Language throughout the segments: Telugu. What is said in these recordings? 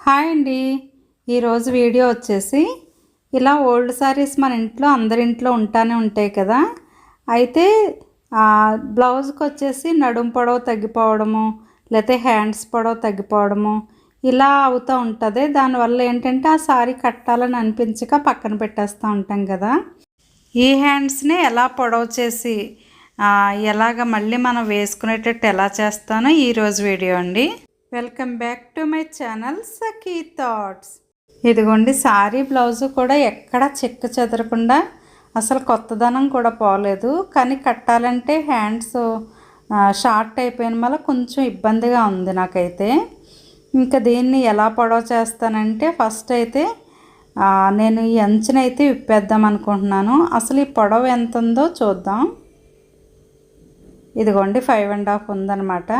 హాయ్ అండి. ఈరోజు వీడియో వచ్చేసి ఇలా ఓల్డ్ సారీస్ మన ఇంట్లో అందరింట్లో ఉంటానే ఉంటాయి కదా. అయితే బ్లౌజ్కి వచ్చేసి నడుం పొడవు తగ్గిపోవడము, లేకపోతే హ్యాండ్స్ పొడవు తగ్గిపోవడము ఇలా అవుతూ ఉంటుంది. దానివల్ల ఏంటంటే ఆ సారీ కట్టాలని అనిపించక పక్కన పెట్టేస్తూ ఉంటాం కదా. ఈ హ్యాండ్స్ని ఎలా పొడవు చేసి ఎలాగ మళ్ళీ మనం వేసుకునేటట్టు ఎలా చేస్తానో ఈరోజు వీడియో అండి. Welcome back to my channel Sakhi thoughts. ఇదిగోండి, సారీ బ్లౌజు కూడా ఎక్కడ చెక్కు చెదరకుండా అసలు కొత్తదనం కూడా పోలేదు. కానీ కట్టాలంటే హ్యాండ్స్ షార్ట్ అయిపోయిన వల్ల కొంచెం ఇబ్బందిగా ఉంది నాకైతే. ఇంకా దీన్ని ఎలా పొడవు చేస్తానంటే ఫస్ట్ అయితే నేను ఈ అంచునైతే విప్పేద్దాం అనుకుంటున్నాను. అసలు ఈ పొడవు ఎంత ఉందో చూద్దాం. ఇదిగోండి 5.5 ఉందన్నమాట.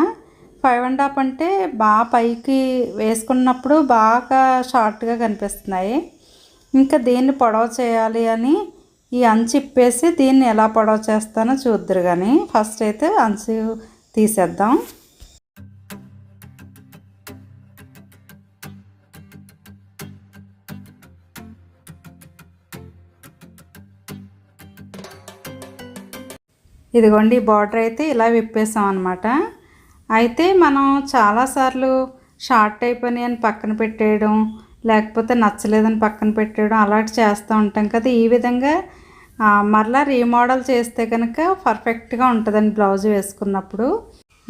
5.5 అంటే బాగా పైకి వేసుకున్నప్పుడు బాగా షార్ట్గా కనిపిస్తున్నాయి. ఇంకా దీన్ని పొడవు చేయాలి అని ఈ అంచు ఇప్పేసి దీన్ని ఎలా పొడవు చేస్తానో చూద్దరు. కానీ ఫస్ట్ అయితే అంచు తీసేద్దాం. ఇదిగోండి, బార్డర్ అయితే ఇలా విప్పేసాం అన్నమాట. అయితే మనం చాలాసార్లు షార్ట్ అయిపోయినాయి అని పక్కన పెట్టేయడం, లేకపోతే నచ్చలేదని పక్కన పెట్టేయడం అలాంటి చేస్తూ ఉంటాం కదా. ఈ విధంగా మరలా రీమోడల్ చేస్తే కనుక పర్ఫెక్ట్గా ఉంటుందండి బ్లౌజ్ వేసుకున్నప్పుడు.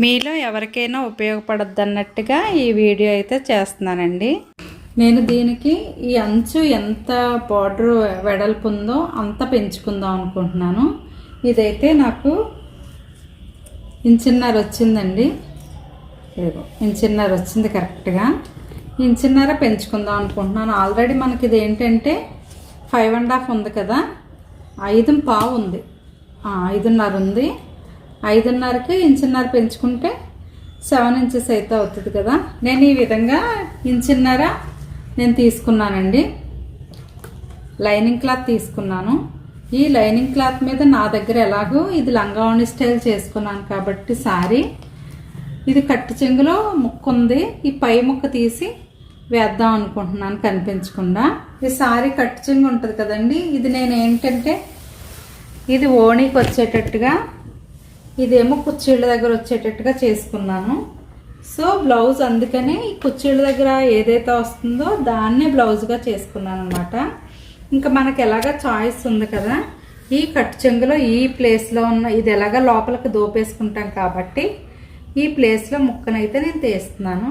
మీలో ఎవరికైనా ఉపయోగపడద్దు అన్నట్టుగా ఈ వీడియో అయితే చేస్తున్నానండి. నేను దీనికి ఈ అంచు ఎంత బార్డర్ వెడల్పు ఉందో అంత పెంచుకుందాం అనుకుంటున్నాను. ఇదైతే నాకు ఇంచున్నర వచ్చిందండి. ఇంచున్నర వచ్చింది కరెక్ట్గా. ఇంచున్నర పెంచుకుందాం అనుకుంటున్నాను. ఆల్రెడీ మనకి ఇది ఏంటంటే 5.5 ఉంది కదా, 5.5 ఉంది, 5.5 ఉంది. 5.5కి ఇంచున్నర పెంచుకుంటే 7 ఇంచెస్ అయితే అవుతుంది కదా. నేను ఈ విధంగా ఇంచున్నర నేను తీసుకున్నానండి. లైనింగ్ క్లాత్ తీసుకున్నాను. ఈ లైనింగ్ క్లాత్ మీద నా దగ్గర ఎలాగో ఇది లంగావణి స్టైల్ చేసుకున్నాను కాబట్టి సారీ ఇది కట్టు చెంగులో ముక్క ఉంది. ఈ పై ముక్క తీసి వేద్దాం అనుకుంటున్నాను కనిపించకుండా. ఈ సారీ కట్టు చెంగు ఉంటుంది కదండి, ఇది నేను ఏంటంటే ఇది ఓణీకి వచ్చేటట్టుగా, ఇదేమో కుర్చీళ్ళ దగ్గర వచ్చేటట్టుగా చేసుకున్నాను. సో బ్లౌజ్ అందుకనే ఈ కుర్చీళ్ళ దగ్గర ఏదైతే వస్తుందో దాన్నే బ్లౌజ్గా చేసుకున్నాను అనమాట. ఇంకా మనకి ఎలాగా చాయిస్ ఉంది కదా, ఈ కట్టు చెంగులో ఈ ప్లేస్లో ఉన్న ఇది ఎలాగా లోపలికి దోపేసుకుంటాం కాబట్టి ఈ ప్లేస్లో ముక్కనైతే నేను తీస్తున్నాను.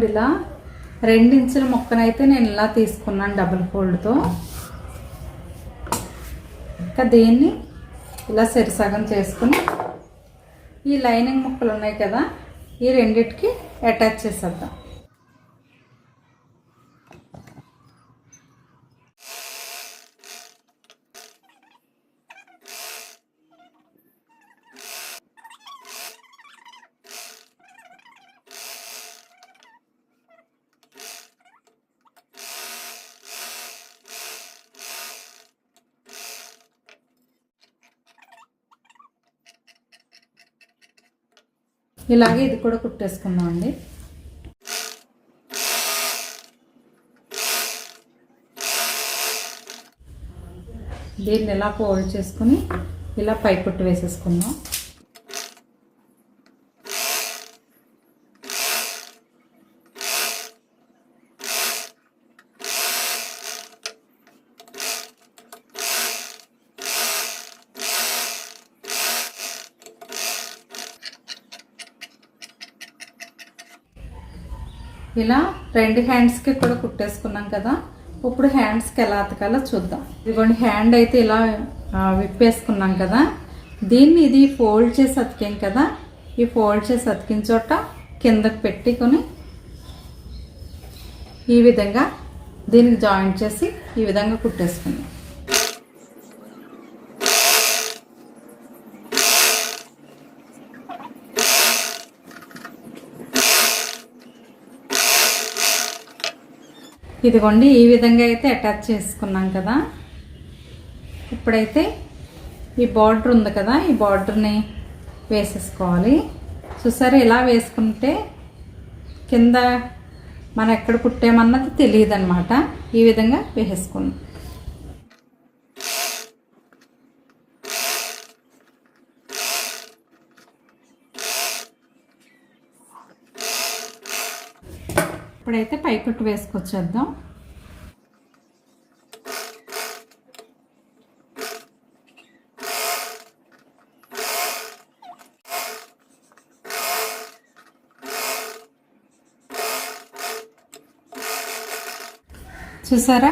ఇలా 2 ఇంచుల ముక్కనైతే నేను ఇలా తీసుకున్నాను డబుల్ ఫోల్డ్తో. ఇంకా దీన్ని ఇలా సరిసగం చేసుకుని ఈ లైనింగ్ ముక్కలు ఉన్నాయి కదా, ఈ రెండిటికి అటాచ్ చేసేద్దాం. ఇలాగే ఇది కూడా కుట్టేసుకుందాం అండి. దీన్ని ఇలా ఫోల్డ్ చేసుకుని ఇలా పై కుట్టు వేసేసుకుందాం. ఇలా 2 హ్యాండ్స్కి కూడా కుట్టేసుకున్నాం కదా. ఇప్పుడు హ్యాండ్స్కి ఎలా అతకాలో చూద్దాం. ఇదిగోండి, హ్యాండ్ అయితే ఇలా విప్పేసుకున్నాం కదా. దీన్ని ఇది ఫోల్డ్ చేసి అతికాం కదా, ఈ ఫోల్డ్ చేసి అతికిన చోట కిందకి పెట్టుకొని ఈ విధంగా దీనికి జాయింట్ చేసి ఈ విధంగా కుట్టేసుకున్నాం. ఇదిగోండి, ఈ విధంగా అయితే అటాచ్ చేసుకున్నాం కదా. ఇప్పుడైతే ఈ బార్డర్ ఉంది కదా, ఈ బార్డర్ని వేసేసుకోవాలి. చూసారా, ఇలా వేసుకుంటే కింద మనం ఎక్కడ కుట్టామన్నది తెలియదు అనమాట. ఈ విధంగా వేసేసుకున్నాం. ఇప్పుడైతే పైకుట్టు వేసుకొచ్చేద్దాం. చూసారా,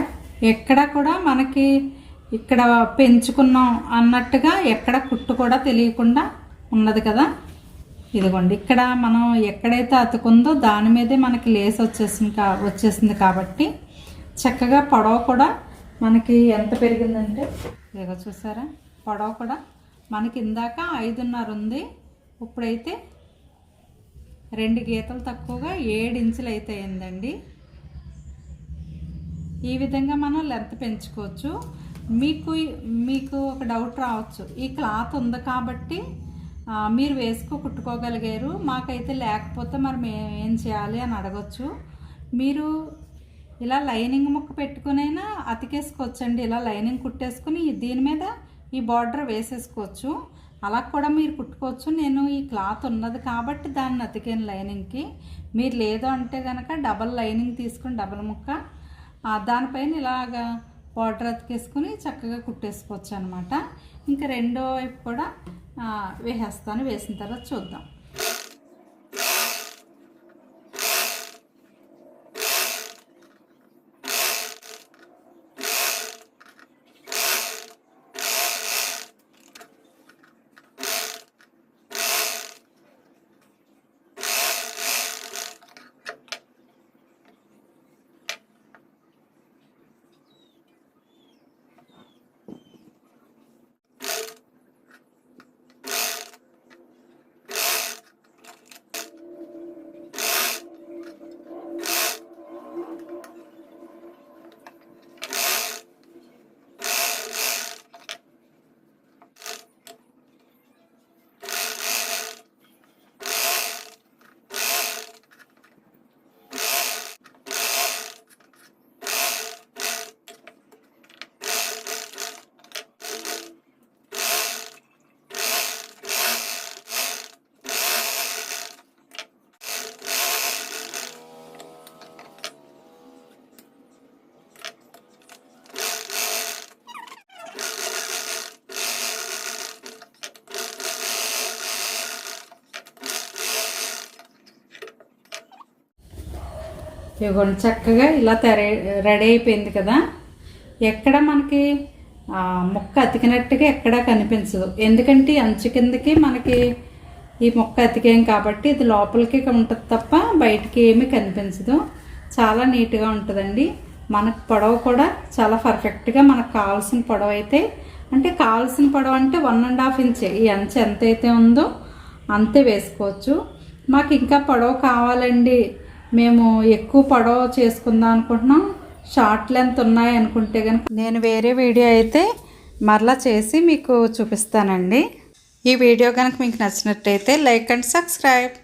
ఎక్కడ కూడా మనకి ఇక్కడ పెంచుకున్నాం అన్నట్టుగా ఎక్కడ కుట్టు కూడా తెలియకుండా ఉన్నది కదా. ఇదిగోండి, ఇక్కడ మనం ఎక్కడైతే అతుకుందో దాని మీదే మనకి లేస్ వచ్చేసింది కాబట్టి చక్కగా పొడవు కూడా మనకి ఎంత పెరిగిందంటే, ఇదిగో చూసారా, పొడవు కూడా మనకి ఇందాక 5.5 ఉంది, ఇప్పుడైతే 2 గీతలు తక్కువగా 7 ఇంచులు అయితే అయిందండి. ఈ విధంగా మనం లెంత్ పెంచుకోవచ్చు. మీకు ఒక డౌట్ రావచ్చు, ఈ క్లాత్ ఉంది కాబట్టి మీరు కుట్టుకోగలిగారు, మాకైతే లేకపోతే మరి మేము ఏం చేయాలి అని అడగచ్చు. మీరు ఇలా లైనింగ్ ముక్క పెట్టుకునైనా అతికేసుకోవచ్చండి. ఇలా లైనింగ్ కుట్టేసుకుని దీని మీద ఈ బార్డర్ వేసేసుకోవచ్చు. అలా కూడా మీరు కుట్టుకోవచ్చు. నేను ఈ క్లాత్ ఉన్నది కాబట్టి దాన్ని అతికాను లైనింగ్కి. మీరు లేదు అంటే కనుక డబల్ లైనింగ్ తీసుకుని డబల్ ముక్క దానిపైన ఇలాగా బార్డర్ అతికేసుకుని చక్కగా కుట్టేసుకోవచ్చు అనమాట. ఇంకా రెండో వైపు కూడా వేసేస్తాను. వేసిన తర్వాత చూద్దాం. ఇవ్వండి, చక్కగా ఇలా రెడీ అయిపోయింది కదా. ఎక్కడ మనకి ముక్క అతికినట్టుగా ఎక్కడా కనిపించదు, ఎందుకంటే అంచు కిందకి మనకి ఈ ముక్క అతికేం కాబట్టి ఇది లోపలికి ఉంటుంది తప్ప బయటికి ఏమీ కనిపించదు. చాలా నీట్గా ఉంటుందండి. మనకు పొడవు కూడా చాలా పర్ఫెక్ట్గా మనకు కావాల్సిన పొడవు అయితే, అంటే కావాల్సిన పొడవు అంటే 1.5 ఇంచ్ ఈ అంచు ఎంతైతే ఉందో అంతే వేసుకోవచ్చు. మాకు ఇంకా పొడవు కావాలండి, మేము ఎక్కువ పొడవు చేసుకుందాం అనుకుంటున్నాం, షార్ట్ లెంత్ ఉన్నాయి అనుకుంటే కనుక నేను వేరే వీడియో అయితే మరలా చేసి మీకు చూపిస్తానండి. ఈ వీడియో కనుక మీకు నచ్చినట్టయితే లైక్ అండ్ సబ్స్క్రైబ్.